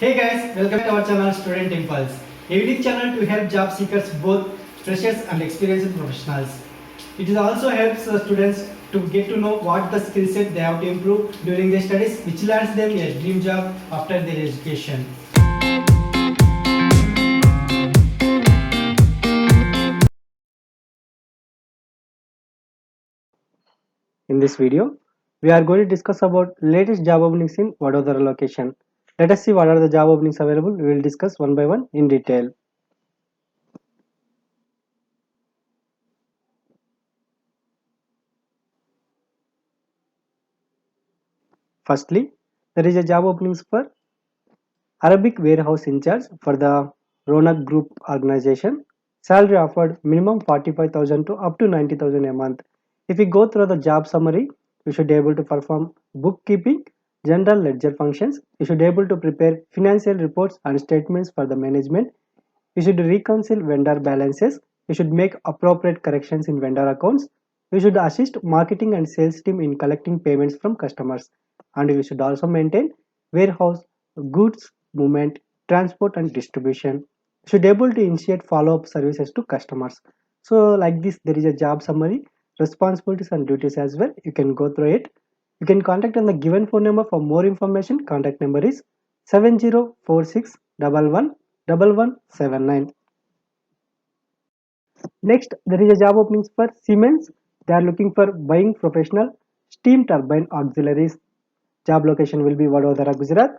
Hey guys, welcome to our channel Student Impulse, a unique channel to help job seekers, both freshers and experienced professionals. It also helps students to get to know what the skill set they have to improve during their studies, which lands them a dream job after their education. In this video, we are going to discuss about latest job openings in Vadodara location. Let us see what are the job openings available. We will discuss one by one in detail. Firstly, there is a job openings for Arabic warehouse in charge for the Ronak Group organization. Salary offered minimum 45,000 to up to 90,000 a month. If we go through the job summary, you should be able to perform bookkeeping, general ledger functions. You should be able to prepare financial reports and statements for the management. You should reconcile vendor balances. You should make appropriate corrections in vendor accounts. You should assist marketing and sales team in collecting payments from customers. And you should also maintain warehouse, goods movement, transport and distribution. You should be able to initiate follow-up services to customers. So like this, there is a job summary, responsibilities and duties as well. You can go through it. You can contact on the given phone number for more information. Contact number is 7046111179. Next, there is a job openings for Siemens. They are looking for buying professional steam turbine auxiliaries. Job location will be Vadodara, Gujarat.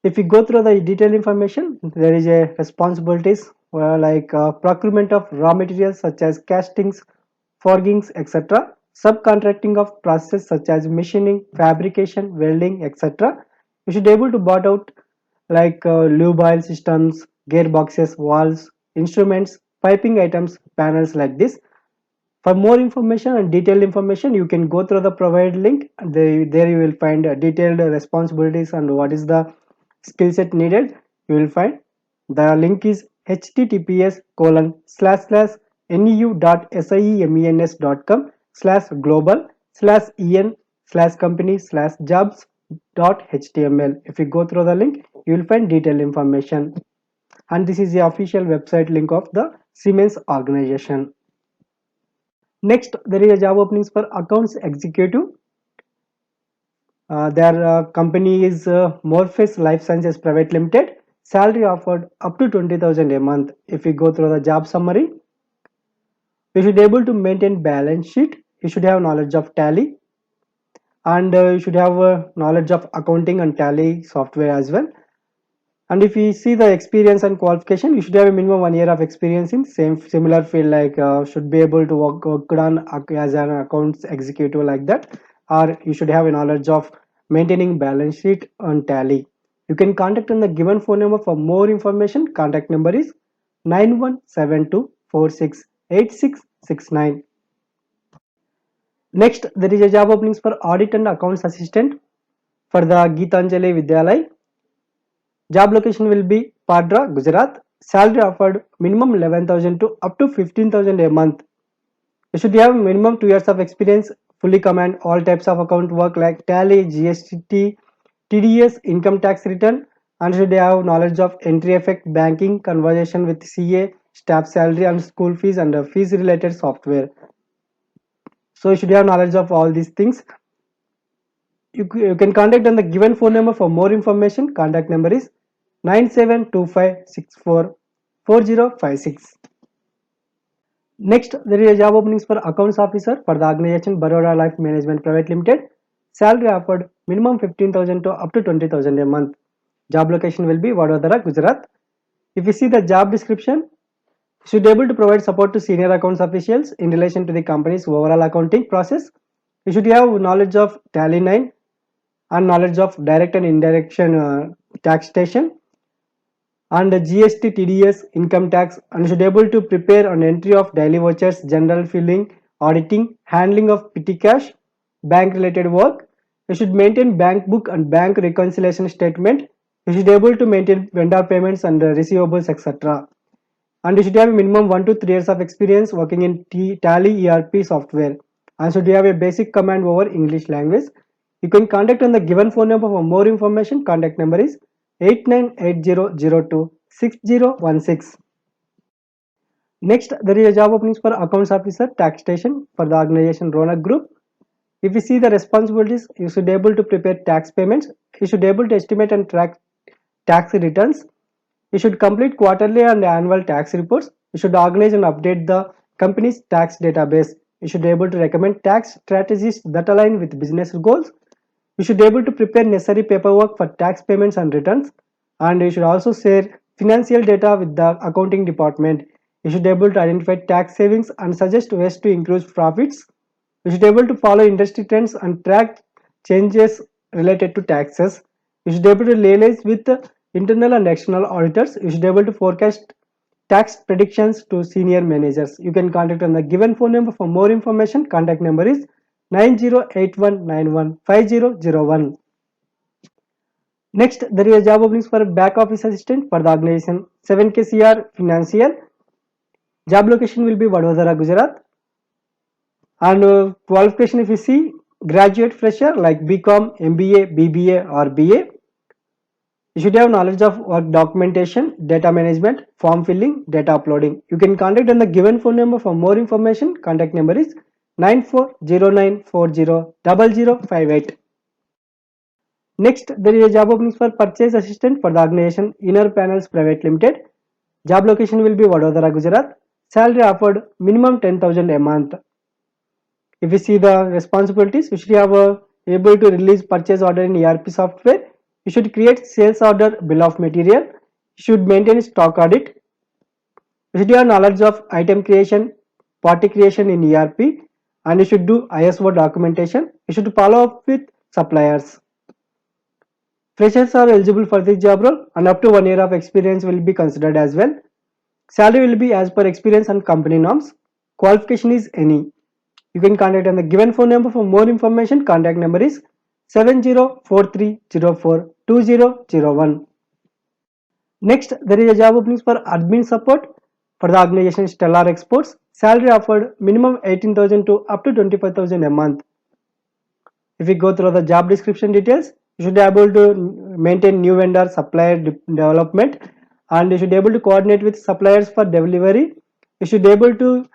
If we go through the detailed information, there is a responsibilities like procurement of raw materials such as castings, forgings, etc. Subcontracting of processes such as machining, fabrication, welding, etc. You should be able to bought out like lubile systems, gearboxes, valves, instruments, piping items, panels like this. For more information and detailed information, you can go through the provided link. There you will find detailed responsibilities and what is the skill set needed. You will find the link is https://neu.siemens.com/global/en/company/jobs.html. If you go through the link, you will find detailed information. And this is the official website link of the Siemens organization. Next, there is a job openings for accounts executive. Their company is Morpheus Life Sciences Private Limited. Salary offered up to 20,000 a month. If we go through the job summary, you should be able to maintain balance sheet. You should have knowledge of Tally, and you should have knowledge of accounting and Tally software as well. And if we see the experience and qualification, you should have a minimum 1 year of experience in similar field, like should be able to work on as an accounts executive like that, or you should have a knowledge of maintaining balance sheet on Tally. You can contact on the given phone number for more information. Contact number is 9172468669. Next, there is a job openings for audit and accounts assistant for the Geetanjali Vidyalaya. Job location will be Padra, Gujarat. Salary offered minimum 11,000 to up to 15,000 a month. You should have minimum 2 years of experience, fully command all types of account work like Tally, GST, TDS, income tax return, and should have knowledge of entry effect, banking, conversation with CA, staff salary and school fees and fees related software. So you should have knowledge of all these things. You can contact on the given phone number for more information. Contact number is 9725644056. Next, there is a job openings for accounts officer for the organization Baroda Life Management Private Limited. Salary offered minimum 15,000 to up to 20,000 a month. Job location will be Vadodara, Gujarat. If you see the job description, you should be able to provide support to senior accounts officials in relation to the company's overall accounting process. You should have knowledge of Tally 9 and knowledge of direct and indirect taxation and GST, TDS, income tax, and should be able to prepare an entry of daily vouchers, general filling, auditing, handling of petty cash, bank related work. You should maintain bank book and bank reconciliation statement. You should be able to maintain vendor payments and receivables, etc. And you should have a minimum 1 to 3 years of experience working in Tally ERP software, and should have a basic command over English language. You can contact on the given phone number for more information. Contact number is 8980026016. Next, there is a job openings for accounts officer taxation for the organization Ronak Group. If you see the responsibilities, you should be able to prepare tax payments, you should be able to estimate and track tax returns, you should complete quarterly and annual tax reports, you should organize and update the company's tax database, you should be able to recommend tax strategies that align with business goals, you should be able to prepare necessary paperwork for tax payments and returns, and you should also share financial data with the accounting department. You should be able to identify tax savings and suggest ways to increase profits. You should be able to follow industry trends and track changes related to taxes. You should be able to liaise with the internal and external auditors. You should be able to forecast tax predictions to senior managers. You can contact on the given phone number for more information. Contact number is 9081915001. Next, there is a job openings for back office assistant for the organization 7KCR Financial. Job location will be Vadodara, Gujarat. And qualification, if you see, graduate fresher like BCom, MBA, BBA or BA. You should have knowledge of work documentation, data management, form filling, data uploading. You can contact on the given phone number for more information. Contact number is 9409400058. Next, there is a job openings for purchase assistant for the organization Inner Panels Private Limited. Job location will be Vadodara, Gujarat. Salary offered minimum 10,000 a month. If you see the responsibilities, you should have able to release purchase order in ERP software. You should create sales order bill of material. You should maintain stock audit. You should have knowledge of item creation, party creation in ERP, and you should do ISO documentation. You should follow up with suppliers. Freshers are eligible for this job role and up to 1 year of experience will be considered as well. Salary will be as per experience and company norms. Qualification is any. You can contact on the given phone number for more information. Contact number is 7043042001. Next, there is a job openings for admin support for the organization Stellar Exports. Salary offered minimum 18,000 to up to 25,000 a month. If we go through the job description details, you should be able to maintain new vendor supplier development, and you should be able to coordinate with suppliers for delivery. You should be able to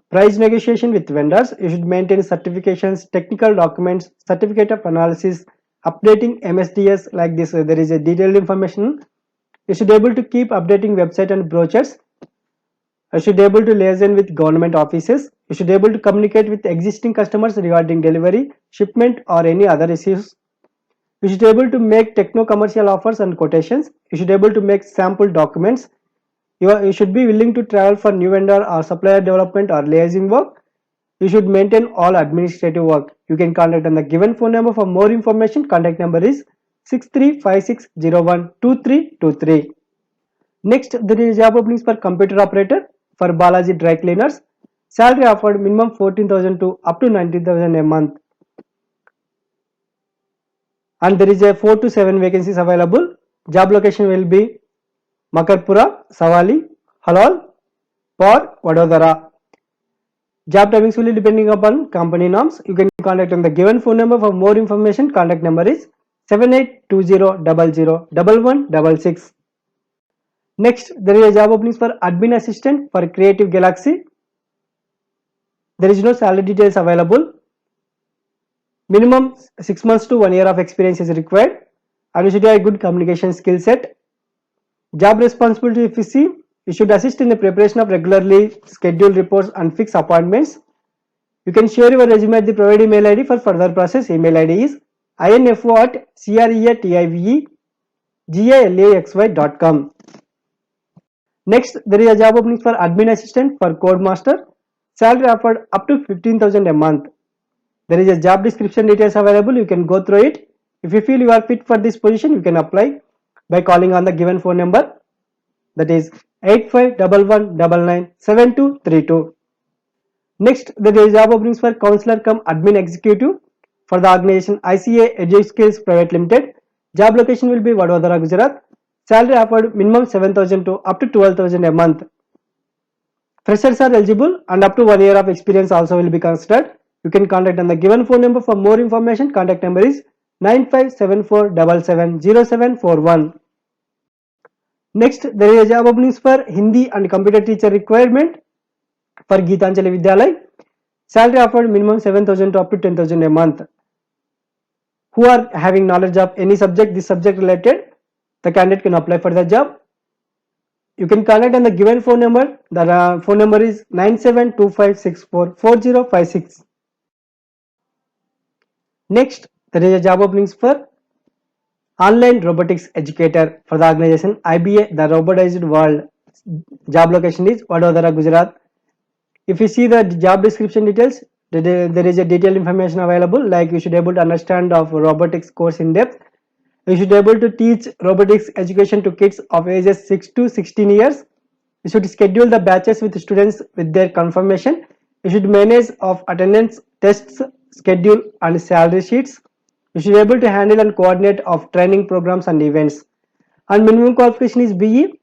price negotiation with vendors. You should maintain certifications, technical documents, certificate of analysis, updating MSDS like this. There is a detailed information. You should be able to keep updating website and brochures. You should be able to liaison with government offices. You should be able to communicate with existing customers regarding delivery, shipment or any other issues. You should be able to make techno-commercial offers and quotations. You should be able to make sample documents. You should be willing to travel for new vendor or supplier development or liaising work. You should maintain all administrative work. You can contact on the given phone number for more information. Contact number is 6356012323. Next, there is job openings for computer operator for Balaji Dry Cleaners. Salary offered minimum 14,000 to up to 19,000 a month. And there is a 4 to 7 vacancies available. Job location will be Makarpura, Savali, Halol, or Vadodara. Job timings will be depending upon company norms. You can contact on the given phone number for more information. Contact number is 7820001166. Next, there is a job openings for admin assistant for Creative Galaxy. There is no salary details available. Minimum 6 months to 1 year of experience is required, and you should have a good communication skill set. Job responsibility, if you see, you should assist in the preparation of regularly scheduled reports and fix appointments. You can share your resume at the provided email ID for further process. Email ID is info@creativegalaxy.com. Next, there is a job opening for admin assistant for Codemaster. Salary offered up to 15,000 a month. There is a job description details available. You can go through it. If you feel you are fit for this position, you can apply by calling on the given phone number, that is 8511997232. Next, there is job openings for counselor cum admin executive for the organization ICA EduSkills Private Limited. Job location will be Vadodara, Gujarat. Salary offered minimum 7,000 to up to 12,000 a month. Freshers are eligible and up to 1 year of experience also will be considered. You can contact on the given phone number for more information. Contact number is 9574770741. Next, there is a job openings for Hindi and computer teacher requirement for Geetanjali Vidyalay. Salary offered minimum 7,000 to up to 10,000 a month. Who are having knowledge of any subject, this subject related, the candidate can apply for the job. You can contact on the given phone number. The phone number is 9725644056. Next, there is a job openings for online robotics educator for the organization IBA, the Robotized World. Job location is Vadodara, Gujarat. If you see the job description details, there is a detailed information available, like you should be able to understand of robotics course in depth. You should be able to teach robotics education to kids of ages 6 to 16 years. You should schedule the batches with students with their confirmation. You should manage of attendance, tests, schedule and salary sheets. You should be able to handle and coordinate of training programs and events. And minimum qualification is BE.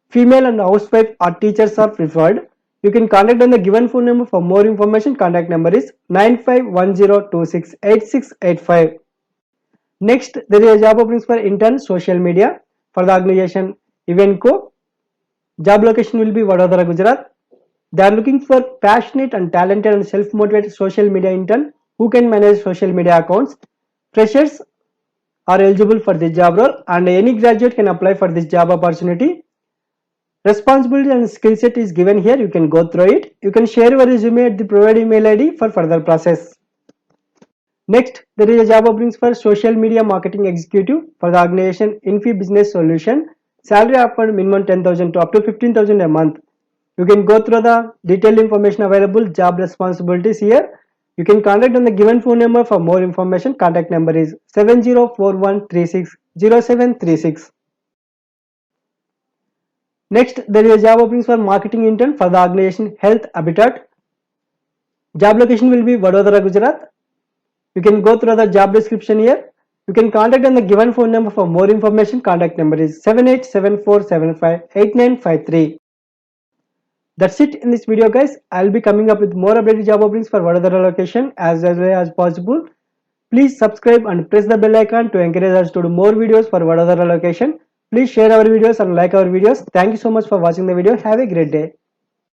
Female and housewife or teachers are preferred. You can contact on the given phone number for more information. Contact number is 9510268685. Next, there is a job openings for intern social media for the organization Eventco. Job location will be Vadodara, Gujarat. They are looking for passionate and talented and self-motivated social media intern who can manage social media accounts. Freshers are eligible for this job role and any graduate can apply for this job opportunity. Responsibility and skill set is given here. You can go through it. You can share your resume at the provided email ID for further process. Next, there is a job openings for social media marketing executive for the organization Infi Business Solution. Salary offered minimum 10,000 to up to 15,000 a month. You can go through the detailed information available, job responsibilities here. You can contact on the given phone number for more information. Contact number is 7041360736. Next, there is a job openings for marketing intern for the organization Health Habitat. Job location will be Vadodara, Gujarat. You can go through the job description here. You can contact on the given phone number for more information. Contact number is 7874758953. That's it in this video, guys. I'll be coming up with more updated job openings for Vadodara location as early as possible. Please subscribe and press the bell icon to encourage us to do more videos for Vadodara location. Please share our videos and like our videos. Thank you so much for watching the video. Have a great day.